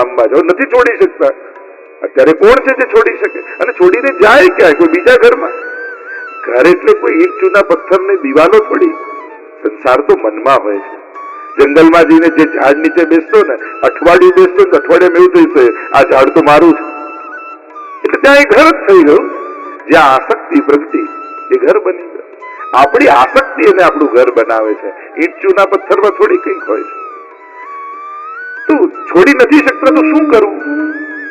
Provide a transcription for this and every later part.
કામમાં જાઓ, નથી છોડી શકતા. અત્યારે કોણ છે જે છોડી શકે? અને છોડીને જાય ક્યાં? કોઈ બીજા ઘરમાં? ઘર એટલે કોઈ ઈંટ ચૂના પથ્થરની દિવાલો થોડી. સંસાર તો મનમાં હોય છે. જંગલમાં જઈને જે ઝાડ નીચે બેસતો ને, અઠવાડિયું બેસતો ને અઠવાડિયામાં એવું થઈ છે આ ઝાડ તો મારું છે. એટલે ત્યાં એ ઘર જ થઈ ગયું. જ્યાં આસક્તિ પ્રગટી એ ઘર બની ગયું. આપણી આસક્તિ એને આપણું ઘર બનાવે છે. ઈંટ ચૂના પથ્થરમાં થોડી કંઈક હોય છે. તું છોડી નથી શકતા તો શું કરવું?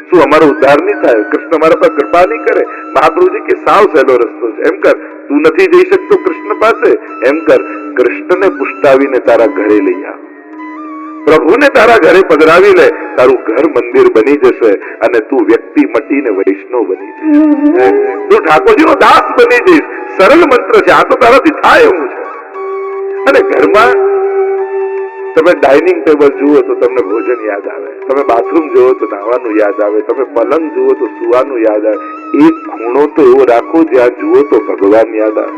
શું અમારો ઉદ્ધાર નહીં થાય? કૃષ્ણ મારા પર કૃપા નહીં કરે? મહાપ્રભુજી કે સાવ સહેલો રસ્તો છે. એમ કર, તું નથી જઈ શકતો કૃષ્ણ પાસે, એમ કર, કૃષ્ણને પુષ્ટાવીને તારા ઘરે લઈ આવ. પ્રભુને તારા ઘરે પધરાવી લે, તારું ઘર મંદિર બની જશે અને તું વ્યક્તિ મટીને વૈષ્ણવ બની જઈશ. તું ઠાકોરજીનો દાસ બની જઈશ. સરળ મંત્ર છે આ તો, તારાથી થાય એવું છે. અને ઘરમાં તમે ડાઇનિંગ ટેબલ જુઓ તો તમને ભોજન યાદ આવે, તમે બાથરૂમ જુઓ તો નાહવાનું યાદ આવે, તમે પલંગ જુઓ તો સુવાનું યાદ આવે. એક ખૂણો તો એવો રાખો જ્યાં જુઓ તો ભગવાન યાદ આવે.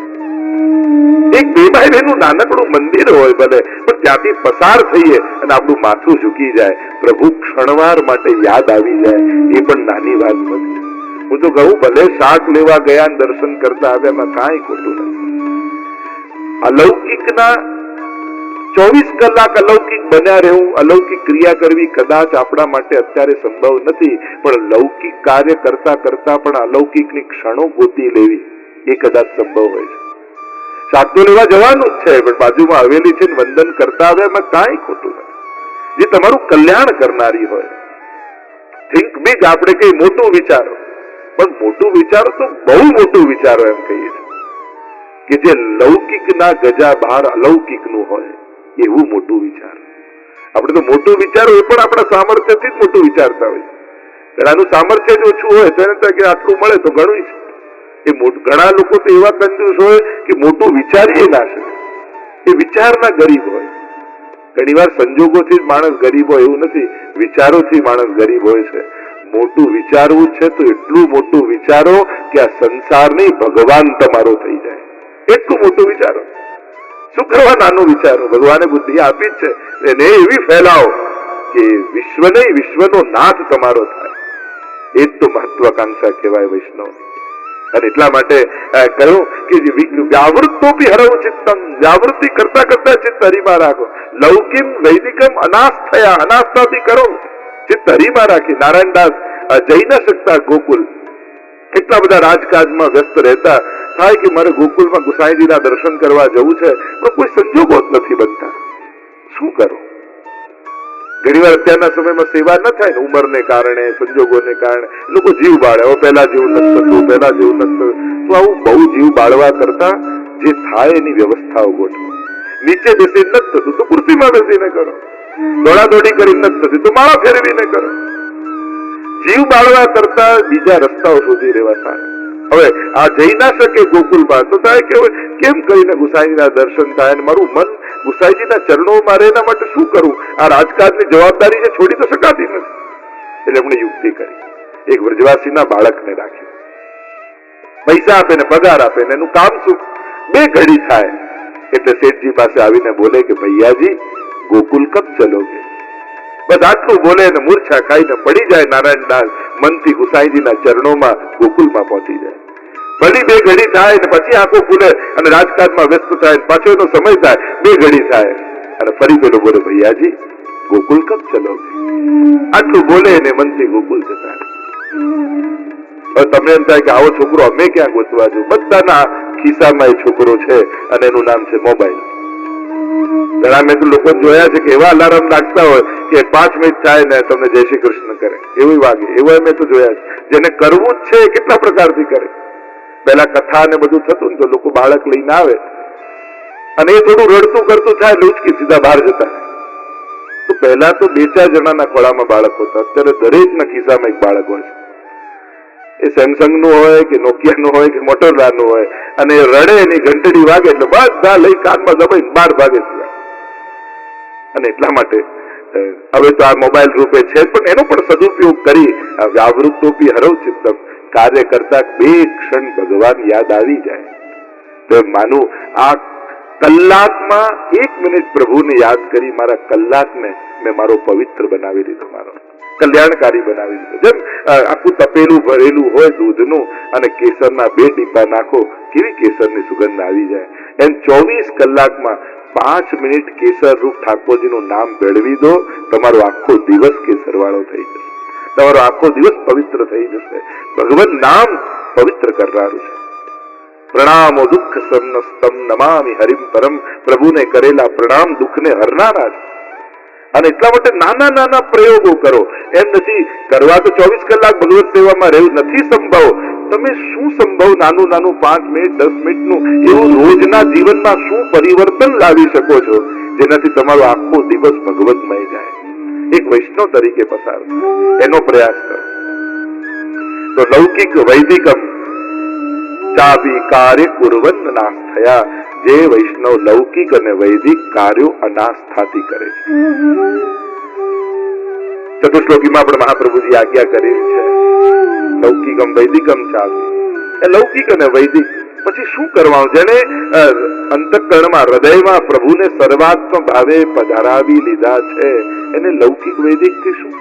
એક 2 બાય 2 નું નાનકડું મંદિર હોય ભલે, પણ ત્યાંથી પસાર થઈએ અને આપણું માથું ઝૂકી જાય, પ્રભુ ક્ષણવાર માટે યાદ આવી જાય, એ પણ નાની વાત નથી. હું તો કહું, ભલે શાક લેવા ગયા દર્શન કરતા આવ્યા, એમાં કાંઈ ખોટું નથી. અલૌકિકના 24 કલાક અલૌકિક બન્યા રહેવું, અલૌકિક ક્રિયા કરવી કદાચ આપણા માટે અત્યારે સંભવ નથી, પણ લૌકિક કાર્ય કરતા કરતા પણ અલૌકિકની ક્ષણો ગોતી લેવી એ કદાચ સંભવ હોય છે. શાક તો લેવા જવાનું જ છે, પણ બાજુમાં હવેલી છે વંદન કરતા આવે, એમાં કાંઈ ખોટું નથી. જે તમારું કલ્યાણ કરનારી હોય. થિંક બિગ, આપણે કઈ મોટું વિચારો, પણ મોટું વિચારો તો બહુ મોટું વિચારો એમ કહીએ છીએ કે જે લૌકિકના ગજા બહાર અલૌકિકનું હોય એવું મોટું વિચાર. આપણે તો મોટું વિચારો એ પણ આપણા સામર્થ્યથી જ મોટું વિચારતા હોય. આનું સામર્થ્ય જ ઓછું હોય તો એને કે આટલું મળે તો ઘણું છે. એ ઘણા લોકો તો એવા કંજૂસ હોય કે મોટું વિચારીએ ના શકે. એ વિચારના ગરીબ હોય. ઘણી વાર સંજોગોથી જ માણસ ગરીબ હોય એવું નથી, વિચારોથી માણસ ગરીબ હોય છે. મોટું વિચારવું છે તો એટલું મોટું વિચારો કે આ સંસારની ભગવાન તમારો થઈ જાય, એટલું મોટું વિચારો. શું કરવા નાનું વિચારો? ભગવાને બુદ્ધિ આપી જ છે, એને એવી ફેલાવો કે વિશ્વ નહીં, વિશ્વનો નાથ તમારો થાય. એ જ તો મહત્વાકાંક્ષા કહેવાય વૈષ્ણવ. અને એટલા માટે કહ્યું કે વ્યાવૃત્તોપી હરવું ચિત્તમ, વ્યાવૃત્તિ કરતા કરતા ચિત્ત હરીમાં રાખો. લૌકિક વૈદિકમ અનાસ્થયા, અનાસ્થાથી કરો, ચિત્ત હરીમાં રાખી. નારાયણદાસ જઈ ન શકતા ગોકુલ, એટલા બધા રાજકાજમાં વ્યસ્ત રહેતા. થાય કે મારે ગોકુલમાં ગુસાઈજીના દર્શન કરવા જવું છે, પણ કોઈ સંજોગો જ નથી બનતા. શું કરો? ઘણી વાર અત્યારના સમયમાં સેવા ન થાય ને, ઉંમરને કારણે, સંજોગોને કારણે લોકો જીવ બાળે. હવે પહેલા જેવું નથી થતું, પહેલા જેવું નથી થતું. તો આવું બહુ જીવ બાળવા કરતા જે થાય એની વ્યવસ્થાઓ ગોઠવો. નીચે બેસી નથી થતું તો કુર્સીમાં બેસીને કરો, દોડાદોડી કરી નથી થતી તો માળા ફેરવીને કરો. જીવ બાળવા કરતા બીજા રસ્તાઓ શોધી રહેવા સારા. હવે આ જઈ ના શકે ગોકુલમાં તો થાય કે કેમ કરીને ગુસાઈજીના દર્શન થાય, અને મારું મન ગુસાઈજીના ચરણોમાં રહે, એના માટે શું કરું? આ રાજકાજની જવાબદારી છે છોડી તો શકાતી નથી. એટલે એમણે યુક્તિ કરી, એક વ્રજવાસીના બાળકને રાખ્યું, પૈસા આપે ને પગાર આપે ને એનું કામ શું? 2 ઘડી થાય એટલે શેઠજી પાસે આવીને બોલે કે ભૈયાજી ગોકુલ કબ ચલોગે? બસ આટલું બોલે ને મૂર્છા ખાઈને પડી જાય નારાયણદાસ. મનથી ગુસાઈજીના ચરણોમાં ગોકુલમાં પહોંચી જાય. ફરી 2 ઘડી થાય ને પછી આંખો ખુલે અને રાજકાજમાં વ્યસ્ત થાય, પાછો એનો સમય થાય, 2 ઘડી થાય અને ફરી પેલો બોલે ભૈયાજી ગોકુલ કબ ચલોગે? આટલું બોલે ને મનથી ગોકુલ જતા. હવે તમે એમ થાય કે આવો છોકરો અમે ક્યાં ગોતવા જવું? બધાના ખિસ્સામાં એ છોકરો છે અને એનું નામ છે મોબાઈલ. ઘણા મેં તો લોકો જોયા છે કે એવા અલાર્મ નાખતા હોય કે 5 મિનિટ થાય ને તમને જય શ્રી કૃષ્ણ કરે એવું વાગે. એવા મેં તો જોયા છે. જેને કરવું જ છે કેટલા પ્રકારથી કરે. પહેલા કથા ને બધું થતું ને તો લોકો બાળક લઈને આવે અને એ થોડું રડતું કરતું થાય એટલે ઉચકી સીધા બહાર જતા. તો પહેલા તો 2-4 જણાના ખોળામાં બાળક હતા, અત્યારે દરેકના ખિસ્સામાં એક બાળક હોય છે. એ સેમસંગ નું હોય કે નોકિયા નું હોય કે મોટોરોલા નું હોય, અને રડે એની ઘંટડી વાગે એટલે બધા લઈ કાનમાં દબાઈને બહાર ભાગે છે. અને એટલા માટે હવે તો આ મોબાઈલ રૂપે છે, પણ એનો પણ સદુપયોગ કરી વ્યાવૃત્તોપી હરવ ચિત્તમ, કાર્ય કરતા 2 ક્ષણ ભગવાન યાદ આવી જાય તો માનું આ કલાકમાં 1 મિનિટ પ્રભુને યાદ કરી મારા કલાકને મેં મારો પવિત્ર બનાવી દીધો. મારો કલ્યાણકારી બનાવી દીધો. જેમ આખું તપેલું ભરેલું હોય દૂધનું અને કેસરના 2 ટીપા નાખો, કેવી કેસરની સુગંધ આવી જાય. એમ 24 કલાકમાં 5 મિનિટ કેસર રૂપ ઠાકોરજીનું નામ મેળવી દો, તમારો આખો દિવસ કેસરવાળો થઈ જશે, તમારો આખો દિવસ પવિત્ર થઈ જશે. ભગવાન નામ પવિત્ર કરનારું છે. પ્રણામો દુઃખ સમસ્તમ નમામિ હરિમ પરમ. પ્રભુને કરેલા પ્રણામ દુઃખને હરનારા છે. અને એટલા માટે નાના નાના પ્રયોગો કરો. એમ નથી કરવા તો 24 કલાક ભગવત સેવામાં રહેવું નથી સંભવ. તમે શું સંભવ નાનું નાનું 5 મિનિટ 10 મિનિટનું એવું રોજના જીવનમાં શું પરિવર્તન લાવી શકો છો જેનાથી તમારો આખો દિવસ ભગવતમય જાય, એક વૈષ્ણવ તરીકે પસાર એનો પ્રયાસ કરો. તો લૌકિક વૈદિકમ ચાપી કાર્ય કુર્વન નાશ થયા. જે વૈષ્ણવ લૌકિક અને વૈદિક કાર્યો અનાસ્થાથી કરે છે. ચતુશ્લોકીમાં આપણે મહાપ્રભુજી આજ્ઞા કરેલી છે લૌકિકમ વૈદિકમ ચાપી. એ લૌકિક અને વૈદિક પછી શું કરવાનું? જેને અંતઃકરણમાં હૃદયમાં પ્રભુને સર્વાત્મ ભાવે પધારાવી લીધા છે એને લૌકિક વૈદિક થી શું?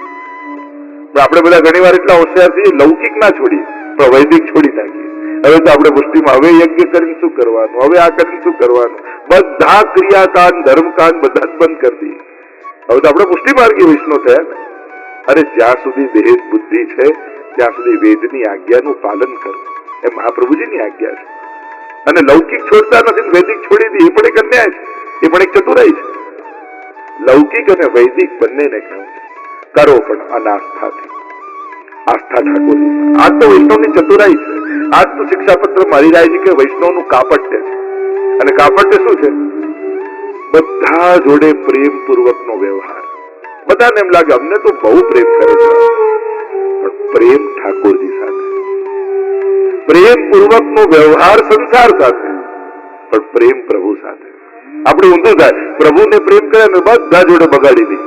આપણે બધા ઘણી વાર એટલા હોશિયાર છીએ લૌકિક ના છોડીએ પણ વૈદિક છોડી નાખીએ. હવે તો આપણે મુષ્ટિમાં હવે યજ્ઞ કરીને શું કરવાનું, હવે આ કરીને શું કરવાનું, બધા ક્રિયાકાંડ ધર્મકાંડ બધા જ બંધ કરી દઈએ. હવે તો આપણે મુષ્ટિ માર્ગી વૈષ્ણવ થયા ને. અરે જ્યાં સુધી દેહ બુદ્ધિ છે ત્યાં સુધી વેદની આજ્ઞાનું પાલન કરવું એ મહાપ્રભુજીની આજ્ઞા છે. અને લૌકિક છોડતા નથી, વૈદિક છોડી દી, એ પણ એક અન્યાય છે, એ પણ એક ચતુરાઈ છે. લૌકિક અને વૈદિક બંનેને કહ્યું છે કરો પણ અનાસ્થાથી. આસ્થા ઠાકોરજીમાં. આ તો વૈષ્ણવની ચતુરાઈ છે. આજ તો શિક્ષાપત્ર મારી જાય છે કે વૈષ્ણવનું કાપટ્ય છે. અને કાપટ્ય શું છે? બધા જોડે પ્રેમ પૂર્વકનો વ્યવહાર. બધાને એમ લાગે અમને તો બહુ પ્રેમ કરે છે, પણ પ્રેમ ઠાકોરજી સાથે. પ્રેમ પૂર્વકનો વ્યવહાર સંસાર સાથે, પણ પ્રેમ પ્રભુ સાથે. આપણે ઊંધું થાય, પ્રભુને પ્રેમ કરે ને બધા જોડે બગાડી દે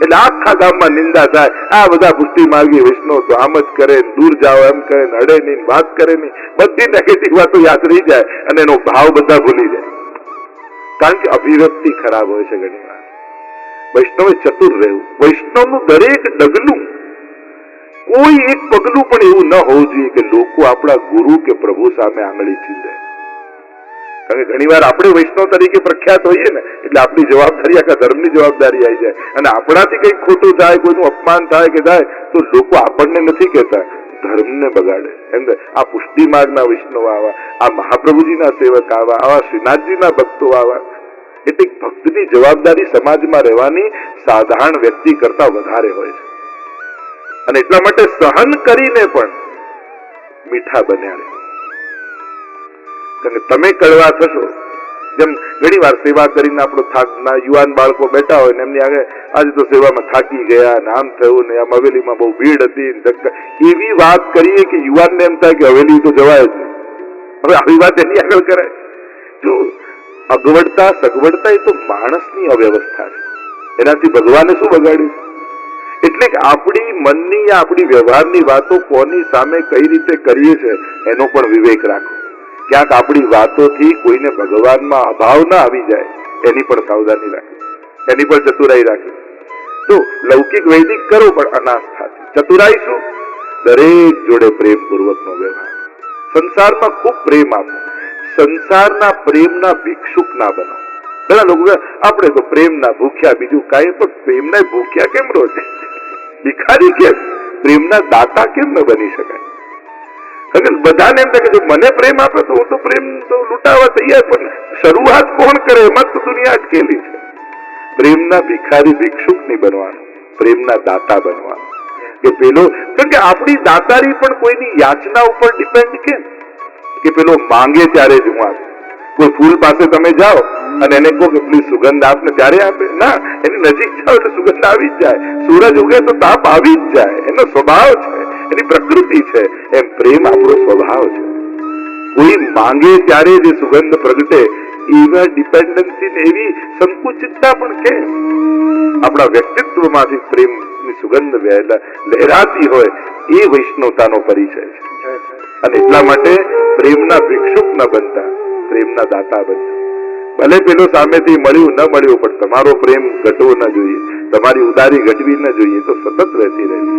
એટલે આખા ગામમાં નિંદા થાય. આ બધા પુષ્ટિ માર્ગી વૈષ્ણવ તો આમ જ કરે, દૂર જાઓ એમ કરે, અડે નહીં, વાત કરે નહીં, બધી નેગેટિવ વાતો યાદ રહી જાય અને એનો ભાવ બધા ભૂલી જાય. કારણ કે અભિવ્યક્તિ ખરાબ હોય છે ઘણી વાર. વૈષ્ણવે ચતુર રહેવું. વૈષ્ણવનું દરેક ડગલું, કોઈ એક પગલું પણ એવું ન હોવું જોઈએ કે લોકો આપણા ગુરુ કે પ્રભુ સામે આંગળી ચીંધે. કારણ કે ઘણી વાર આપણે વૈષ્ણવ તરીકે પ્રખ્યાત હોઈએ ને એટલે આપણી જવાબદારી આખા ધર્મની જવાબદારી આવી જાય અને આપણાથી કંઈક ખોટું થાય, કોઈનું અપમાન થાય કે થાય તો લોકો આપણને નથી કહેતા, ધર્મને બગાડે. એમ આ પુષ્ટિ માર્ગના વૈષ્ણવ આવા, આ મહાપ્રભુજીના સેવક આવા, આવા શ્રીનાથજીના ભક્તો આવા. એટલે ભક્તની જવાબદારી સમાજમાં રહેવાની સાધારણ વ્યક્તિ કરતા વધારે હોય છે. અને એટલા માટે સહન કરીને પણ મીઠા બન્યા રહે. કારણ કે તમે કડવા થશો. જેમ ઘણી વાર સેવા કરીને આપણો થાકના યુવાન બાળકો બેઠા હોય ને એમની આગળ આજે તો સેવામાં થાકી ગયા ને આમ થયું ને આમ હવેલીમાં બહુ ભીડ હતી, એવી વાત કરીએ કે યુવાનને એમ થાય કે હવેલી તો જવાય જ નહીં. હવે આવી વાત એની આગળ કરાય? જો અગવડતા સગવડતા એ તો માણસની અવ્યવસ્થા છે, એનાથી ભગવાને શું બગાડ્યું છે? એટલે કે આપણી મનની આપણી વ્યવહારની વાતો કોની સામે કઈ રીતે કરીએ છે એનો પણ વિવેક રાખો. ક્યાંક આપણી વાતોથી કોઈને ભગવાનમાં અભાવ ના આવી જાય એની પણ સાવધાની રાખી, એની પણ ચતુરાઈ રાખી. તો લૌકિક વૈદિક કરો પણ અનાસ્થાથી. ચતુરાઈ શું? દરેક જોડે પ્રેમ પૂર્વકનો વ્યવહાર. સંસારમાં ખૂબ પ્રેમ આપો. સંસારના પ્રેમના ભિક્ષુક ના બનો. ઘણા લોકો આપણે તો પ્રેમના ભૂખ્યા, બીજું કાંઈ, પણ પ્રેમના ભૂખ્યા કેમ રહો છે? ભિખારી કેમ? પ્રેમના દાતા કેમ ન બની શકાય? બધાને એમ થાય કે મને પ્રેમ આપે તો હું તો પ્રેમ તો લૂંટાવા તૈયાર, પણ શરૂઆત કોણ કરે એમાં તો દુનિયા અટકેલી છે. પ્રેમના ભિખારી ભિક્ષુક નહીં બનવાનું, પ્રેમના દાતા બનવાનું. કે પેલો, કારણ કે આપણી દાતારી પણ કોઈની યાચના ઉપર ડિપેન્ડ કેમ કે પેલો માંગે ત્યારે જ હું આપું. કોઈ ફૂલ પાસે તમે જાઓ અને એને કહો કે પ્લીઝ સુગંધ આપને, ત્યારે આપે ના? એની નજીક જાઓ એટલે સુગંધ આવી જ જાય. સૂરજ ઉગે તો તાપ આવી જ જાય. એનો સ્વભાવ છે, એની પ્રકૃતિ છે. એમ પ્રેમ આપણો સ્વભાવ છે. કોઈ માંગે ત્યારે જે સુગંધ પ્રગટે એવા ડિપેન્ડન્સી ને એવી સંકુચિતતા પણ કેમ? આપણા વ્યક્તિત્વમાંથી પ્રેમની સુગંધ લહેરાતી હોય એ વૈષ્ણવતાનો પરિચય છે. અને એટલા માટે પ્રેમના ભિક્ષુક ન બનતા, પ્રેમના દાતા બનતા. ભલે પેલો સામેથી મળ્યું ન મળ્યું પણ તમારો પ્રેમ ઘટવો ન જોઈએ. તમારી ઉદારી ઘટવી ન જોઈએ, તો સતત વહેતી રહેવી.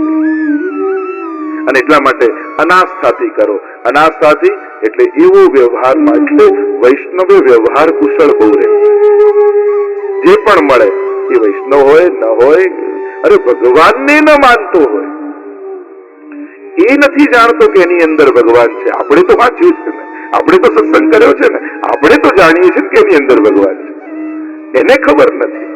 અને એટલા માટે અનાસ્થાથી કરો. અનાસ્થાથી એટલે એવો વ્યવહારમાં, એટલે વૈષ્ણવે વ્યવહાર કુશળ બહુ રહે. જે પણ મળે એ વૈષ્ણવ હોય ન હોય, અરે ભગવાનને ન માનતો હોય, એ નથી જાણતો કે એની અંદર ભગવાન છે. આપણે તો વાંચ્યું છે ને, આપણે તો સત્સંગ કર્યો છે ને, આપણે તો જાણીએ છીએ કે એની અંદર ભગવાન છે. એને ખબર નથી.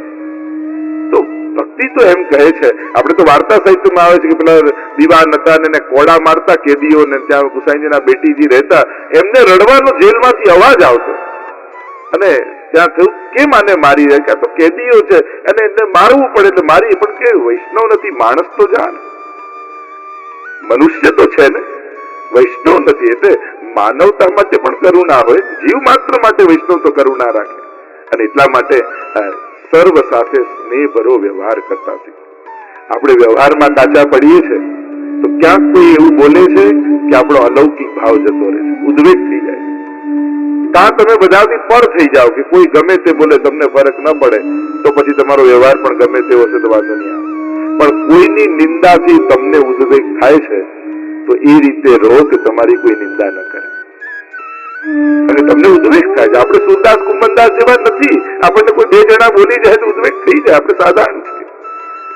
તો ભક્તિ તો એમ કહે છે, આપણે તો વાર્તા સાહિત્યમાં આવે છે કે પેલા દીવાન હતા ને કોડા મારતા કેદીઓને, ત્યાં ગુસાઈજીના બેટીજી રહેતા, એમને રડવાનો જેલમાંથી અવાજ આવતો, અને ત્યાં થયું કેમ આને મારી રહ્યા, કે તો કેદીઓ છે અને એને મારવું પડે એટલે મારી. પણ કે વૈષ્ણવ નથી, માણસ તો જાણ, મનુષ્ય તો છે ને, વૈષ્ણવ નથી. એટલે માનવતા માટે પણ કરુણા હોય, જીવ માત્ર માટે વૈષ્ણવ તો કરુણા રાખે. અને એટલા માટે સર્વ સાથે સ્નેહભરો વ્યવહાર કરતા શીખો. આપણે વ્યવહારમાં કાચા પડીએ છીએ તો ક્યાંક કોઈ એવું બોલે છે કે આપણો અલૌકિક ભાવ જતો રહે છે, ઉદ્વેગ થઈ જાય. ત્યાં તમે બધાથી પર થઈ જાઓ કે કોઈ ગમે તે બોલે, તમને ફરક ન પડે, તો પછી તમારો વ્યવહાર પણ ગમે તેવો હશે તો વાંધો નહીં આવે. પણ કોઈની નિંદાથી તમને ઉદ્વેગ થાય છે તો એ રીતે રહો કે તમારી કોઈ નિંદા ન કરે. અને તમને ઉદ્વેગ થાય છે. આપણે સુરદાસ કુંભનદાસ જેવા નથી, આપણને કોઈ બે જણા બોલી જાય તો ઉદ્વેગ થઈ જાય. આપણે સાધારણ છીએ.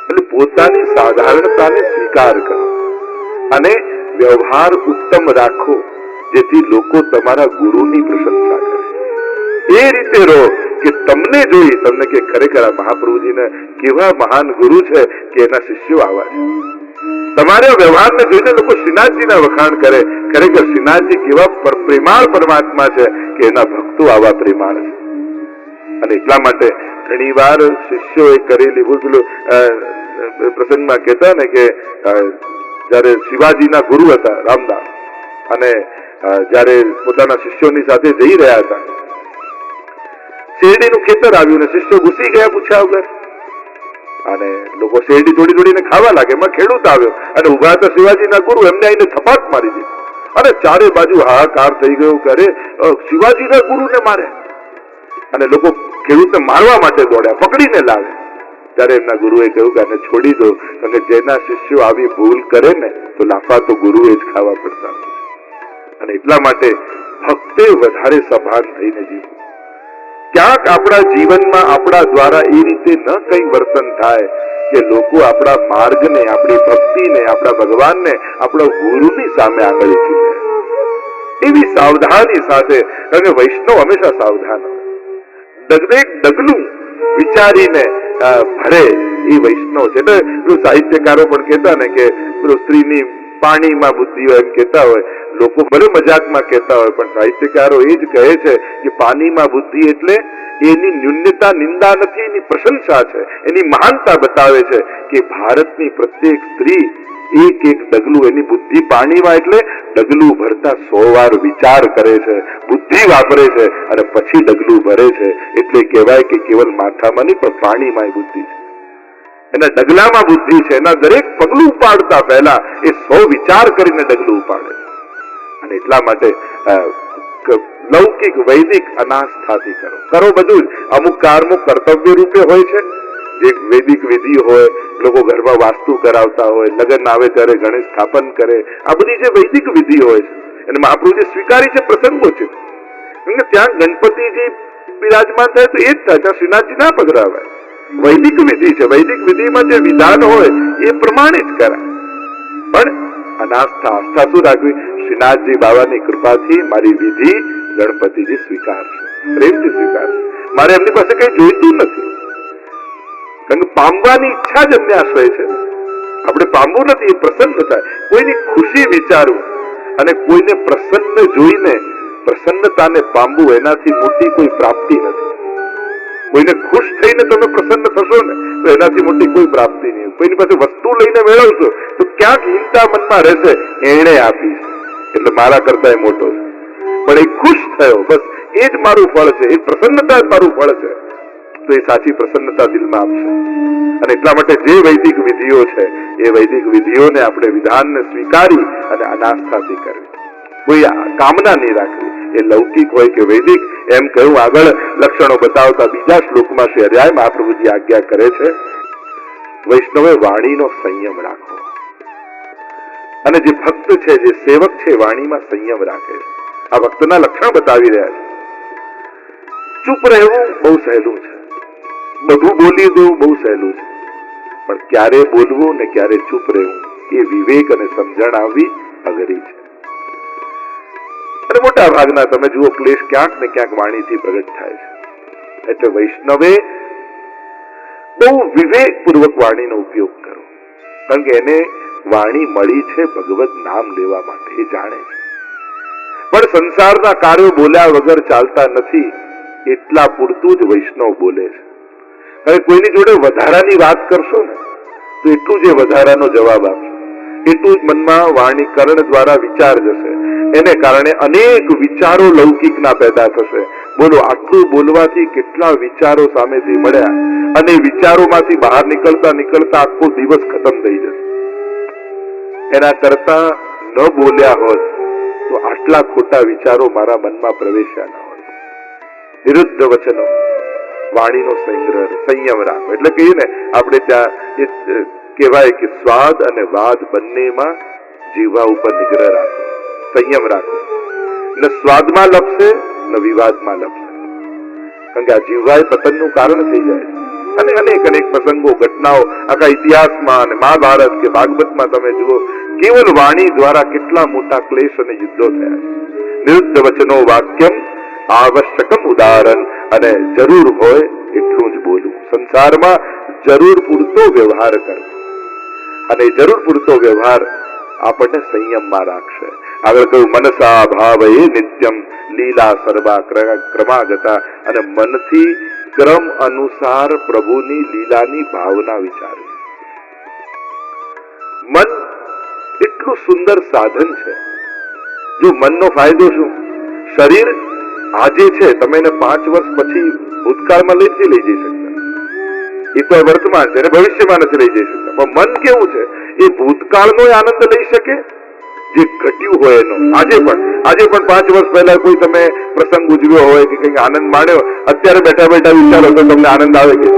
એટલે પોતાની સાધારણતાને સ્વીકાર કરો અને વ્યવહાર ઉત્તમ રાખો, જેથી લોકો તમારા ગુરુની પ્રશંસા કરે. એ રીતે રહો કે તમને જોઈ તમને કે ખરેખર આ મહાપ્રભુજીને કેવા મહાન ગુરુ છે કે એના શિષ્યો આવા છે. તમારા વ્યવહારને જોઈને લોકો શ્રીનાથજીના વખાણ કરે, ખરેખર શ્રીનાથજી કેવા પ્રેમાળ પરમાત્મા છે કે એના ભક્તો આવા પ્રેમાળ છે. અને એટલા માટે ઘણી વાર શિષ્યોએ કરેલી ભૂલ, પ્રસંગમાં કહેતા ને કે જયારે શિવાજીના ગુરુ હતા રામદાસ, અને જયારે પોતાના શિષ્યોની સાથે જઈ રહ્યા હતા, શેરડીનું ખેતર આવ્યું ને શિષ્યો ઘૂસી ગયા પૂછ્યા વગર, અને લોકો શેરડી તોડી તોડીને ખાવા લાગે. એમાં ખેડૂત આવ્યો અને ઉભા હતા શિવાજીના ગુરુ, એમને આઈને થપાટ મારી દીધી. અને ચારે બાજુ હાહાકાર થઈ ગયો કે અરે શિવાજીના ગુરુને મારે. અને લોકો ખેડૂતને મારવા માટે દોડ્યા, પકડીને લાવે. ત્યારે એમના ગુરુએ કહ્યું કે આને છોડી દો, કારણ કે જેના શિષ્યો આવી ભૂલ કરે ને તો લાફા તો ગુરુએ જ ખાવા પડતા. અને એટલા માટે ભક્તે વધારે સભાન થઈને જીવવું. ક્યાંક આપણા જીવનમાં આપણા દ્વારા એ રીતે ન કંઈ વર્તન થાય કે લોકો આપણા માર્ગને, આપણી ભક્તિને, આપણા ભગવાનને, આપણા ગુરુની સામે આંગળી ચીંધે. એવી સાવધાની સાથે, કારણ કે વૈષ્ણવ હંમેશા સાવધાન હોય. દરેક ડગલું વિચારીને ભરે એ વૈષ્ણવ છે. એટલે સાહિત્યકારો પણ કહેતા ને કે સ્ત્રીની પાણીમાં બુદ્ધિ હોય એમ કહેતા હોય. લોકો ભલે મજાકમાં કહેતા હોય, પણ સાહિત્યકારો એ જ કહે છે કે પાણીમાં બુદ્ધિ એટલે એની ન્યૂનતા નિંદા નથી, એની પ્રશંસા છે, એની મહાનતા બતાવે છે કે ભારતની પ્રત્યેક સ્ત્રી એક એક ડગલું, એની બુદ્ધિ પાણીમાં એટલે ડગલું ભરતા 100 વાર વિચાર કરે છે, બુદ્ધિ વાપરે છે અને પછી ડગલું ભરે છે. એટલે કહેવાય કે કેવલ માથામાં નહીં પણ પાણીમાં બુદ્ધિ છે, એના ડગલામાં બુદ્ધિ છે. એના દરેક પગલું ઉપાડતા પહેલા એ 100 વિચાર કરીને ડગલું ઉપાડે છે. અને એટલા માટે લૌકિક વૈદિક અનાસ્થાથી કરો બધું જ. અમુક કારનું કર્તવ્ય રૂપે હોય છે, જે વૈદિક વિધિ હોય, લોકો ઘરમાં વાસ્તુ કરાવતા હોય, લગ્ન આવે ત્યારે ગણેશ સ્થાપન કરે, આ બધી જે વૈદિક વિધિ હોય છે અને મહાપ્રભુજી સ્વીકારી છે, પ્રસંગો છે. ત્યાં ગણપતિજી બિરાજમાન થાય તો એ જ થાય, ત્યાં શ્રીનાથજી ના પધરાવાય. વૈદિક વિધિ છે, વૈદિક વિધિમાં જે વિધાન હોય એ પ્રમાણે જ કરાય. પણ અનાસ્થા, આસ્થા શું રાખવી? શ્રીનાથજી બાબાની કૃપાથી મારી વિધિ ગણપતિજી સ્વીકારશે, પ્રેમથી સ્વીકારશે. મારે એમની પાસે કઈ જોઈતું નથી, કારણ કે પામવાની ઈચ્છા જ એમને આશ્રય છે. આપણે પામવું નથી, એ પ્રસન્ન થાય. કોઈની ખુશી વિચારવું અને કોઈને પ્રસન્ન જોઈને પ્રસન્નતાને પામવું, એનાથી મોટી કોઈ પ્રાપ્તિ નથી. કોઈને ખુશ થઈને તમે પ્રસન્ન થશો ને તો એનાથી મોટી કોઈ પ્રાપ્તિ નહીં. કોઈની પાસે વસ્તુ લઈને મેળવશો તો ક્યાંક હિંતા મનમાં રહેશે, એણે આપી એટલે મારા કરતા એ મોટો છે. પણ એ ખુશ થયો, બસ એ જ મારું ફળ છે, એ પ્રસન્નતા જ મારું ફળ છે, તો એ સાચી પ્રસન્નતા દિલમાં આપશે. અને એટલા માટે જે વૈદિક વિધિઓ છે એ વૈદિક વિધિઓને આપણે વિધાનને સ્વીકારી અને અનાસ્થાથી કરવી, કોઈ કામના નહીં રાખવી. એ લૌકિક હોય કે વૈદિક, એમ કહ્યું આગળ લક્ષણો બતાવતા બીજા શ્લોકમાં શ્રી હરિરાય મહાપ્રભુજી આજ્ઞા કરે છે વૈષ્ણવે વાણીનો સંયમ રાખવો, અને જે ભક્ત છે, જે સેવક છે, વાણીમાં સંયમ રાખે છે. આ ભક્તના લક્ષણ બતાવી રહ્યા છે. ચૂપ રહેવું બહુ સહેલું છે, બધું બોલી દેવું બહુ સહેલું છે, પણ ક્યારે બોલવું ને ક્યારે ચૂપ રહેવું એ વિવેક અને સમજણ આવવી અઘરી છે. અને મોટા ભાગના તમે જુઓ ક્લેશ ક્યાંક ને ક્યાંક વાણીથી પ્રગટ થાય છે. એટલે વૈષ્ણવે બહુ વિવેકપૂર્વક વાણીનો ઉપયોગ કરો, કારણ કે એને વાણી મળી છે ભગવત નામ લેવા માટે, એ જાણે છે. પણ સંસારના કાર્યો બોલ્યા વગર ચાલતા નથી, એટલા પૂરતું જ વૈષ્ણવ બોલે છે. હવે કોઈની જોડે વધારાની વાત કરશો ને તો એટલું જ વધારાનો જવાબ આપશે, એટલું જ મનમાં વાણી કર્ણ દ્વારા વિચાર જશે, એને કારણે અનેક વિચારો લૌકિકના પેદા થશે. બોલો, આટલું બોલવાથી કેટલા વિચારો સામેથી મળ્યા, અને વિચારોમાંથી બહાર નીકળતા નીકળતા આખો દિવસ ખતમ થઈ જશે. એના કરતા ન બોલ્યા હોત તો આટલા ખોટા વિચારો મારા મનમાં પ્રવેશ્યા ન હોય. વિરુદ્ધ વચનો, વાણીનો સંયમ રાખો. એટલે કહીએ ને આપણે ત્યાં કહેવાય કે સ્વાદ અને વાદ બંનેમાં જીવા ઉપર નિગ્રહ રાખો, સંયમ રાખો. ને સ્વાદમાં લપસે ને વિવાદમાં લપસે, કારણ કે આ જીવા પતનનું કારણ થઈ જાય છે. અને અનેક અનેક પ્રસંગો, ઘટનાઓ આખા ઇતિહાસમાં અને મહાભારત કે ભાગવતમાં તમે જુઓ, કેવલ વાણી દ્વારા કેટલા મોટા ક્લેશ અને યુદ્ધો થયા છે. વિરુદ્ધ વચનો વાક્યમ આવશ્યકમ ઉદાહરણ, અને જરૂર હોય એટલું જ બોલવું. સંસારમાં જરૂર પૂરતો વ્યવહાર કરવો, અને જરૂર પૂરતો વ્યવહાર આપણને સંયમમાં રાખશે. આગળ કહ્યું મનસા ભાવએ નિત્યમ લીલા સર્વા ક્રમાગતા, અને મનથી ક્રમ અનુસાર પ્રભુની લીલાની ભાવના વિચારવી. મન એટલું સુંદર સાધન છે. જો મનનો ફાયદો શું? શરીર આજે છે, તમે એને 5 વર્ષ પછી ભૂતકાળમાં નથી લઈ જઈ શકતા, એ તો વર્તમાન છે, ભવિષ્યમાં નથી લઈ જઈ શકતા. પણ મન કેવું છે? એ ભૂતકાળનો આનંદ લઈ શકે, જે ઘટ્યું હોય એનો. આજે પણ 5 વર્ષ પહેલા કોઈ તમે પ્રસંગ ઉજવ્યો હોય કે કંઈક આનંદ માણ્યો, અત્યારે બેઠા બેઠા વિચારો તો તમને આનંદ આવે કે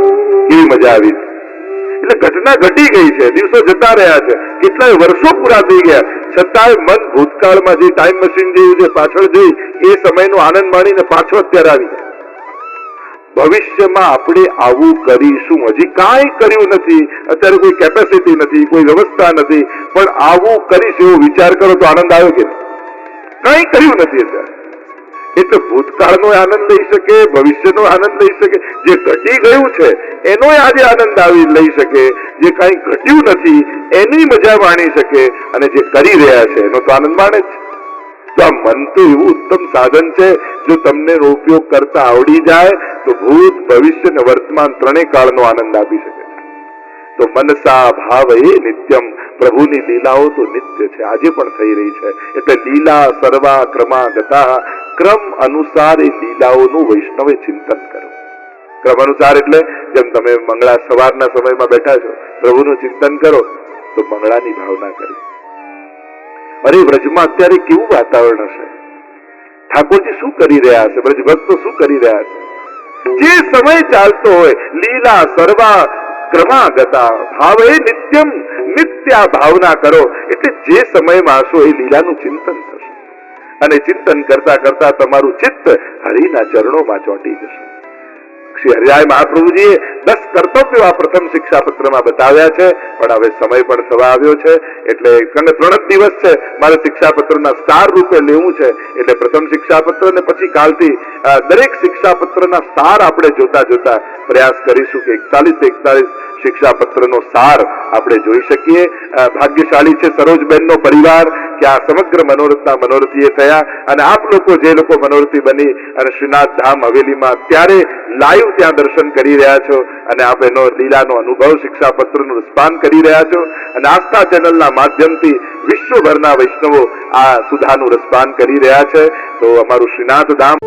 કેવી મજા આવી. એટલે ઘટના ઘટી ગઈ છે, દિવસો જતા રહ્યા છે, કેટલાય વર્ષો પૂરા થઈ ગયા, છતાંય મન ભૂતકાળમાં જે ટાઈમ મશીન જેવું જે પાછળ જઈ એ સમયનો આનંદ માણીને પાછો અત્યારે આવી જાય. ભવિષ્યમાં આપણે આવું કરીશું. હજી કાંઈ કર્યું નથી, અત્યારે કોઈ કેપેસિટી નથી, કોઈ વ્યવસ્થા નથી, પણ આવું કરીશ એવો વિચાર કરો તો આનંદ આવ્યો કે કાંઈ કર્યું નથી અત્યારે. એટલે ભૂતકાળનો આનંદ લઈ શકે, ભવિષ્યનો આનંદ લઈ શકે, જે ઘટી ગયું છે એનો આજે આનંદ આવી લઈ શકે, જે કાંઈ ઘટ્યું નથી એની મજા માણી શકે, અને જે કરી રહ્યા છે એનો તો આનંદ માણે જ. તો આ મન તો એવું ઉત્તમ સાધન છે, જો તમને ઉપયોગ કરતા આવડી જાય તો ભૂત, ભવિષ્ય અને વર્તમાન ત્રણેય કાળનો આનંદ આપી શકે છે. તો મનસા ભાવ એ નિત્યમ, પ્રભુની લીલાઓ તો નિત્ય છે, આજે પણ થઈ રહી છે. એટલે લીલા સર્વા ક્રમાગતા, ક્રમ અનુસાર એ લીલાઓનું વૈષ્ણવે ચિંતન કરો. ક્રમ અનુસાર એટલે જેમ તમે મંગળા સવારના સમયમાં બેઠા છો, પ્રભુનું ચિંતન કરો તો મંગળાની ભાવના કરી. અરે વ્રજમાં અત્યારે કેવું વાતાવરણ હશે, ઠાકોરજી શું કરી રહ્યા હશે, વ્રજ ભક્તો શું કરી રહ્યા હશે. જે સમય ચાલતો હોય, લીલા સર્વા ક્રમાગતા ભાવ એ નિત્યમ, નિત્ય ભાવના કરો. એટલે જે સમયમાં હશો એ લીલાનું ચિંતન થશે, અને ચિંતન કરતા કરતા તમારું ચિત્ત હરિના ચરણોમાં ચોંટી જશે. શ્રી હરિરાય મહાપ્રભુજીએ 10 કર્તવ્યો આ પ્રથમ શિક્ષાપત્રમાં બતાવ્યા છે. પણ હવે સમય પણ થવા આવ્યો છે, એટલે 3 જ દિવસ છે, મારે શિક્ષાપત્રના સાર રૂપે લેવું છે. એટલે પ્રથમ શિક્ષાપત્ર ને પછી કાલથી દરેક શિક્ષાપત્રના સાર આપણે જોતા જોતા પ્રયાસ કરીશું કે 41 શિક્ષાપત્રનો સાર આપણે જોઈ શકીએ. ભાગ્યશાળી છે સરોજબેનનો પરિવાર કે આ સમગ્ર મનોરથના મનોરથીએ થયા, અને આપ લોકો જે લોકો મનોરથી બની અને શ્રીનાથ ધામ હવેલીમાં અત્યારે લાઈવ ત્યાં દર્શન કરી રહ્યા છો, અને આપ એનો લીલાનો અનુભવ શિક્ષાપત્રનું રસપાન કરી રહ્યા છો, અને આસ્થા ચેનલના માધ્યમથી વિશ્વભરના વૈષ્ણવો આ સુધાનું રસપાન કરી રહ્યા છે. તો અમારું શ્રીનાથ ધામ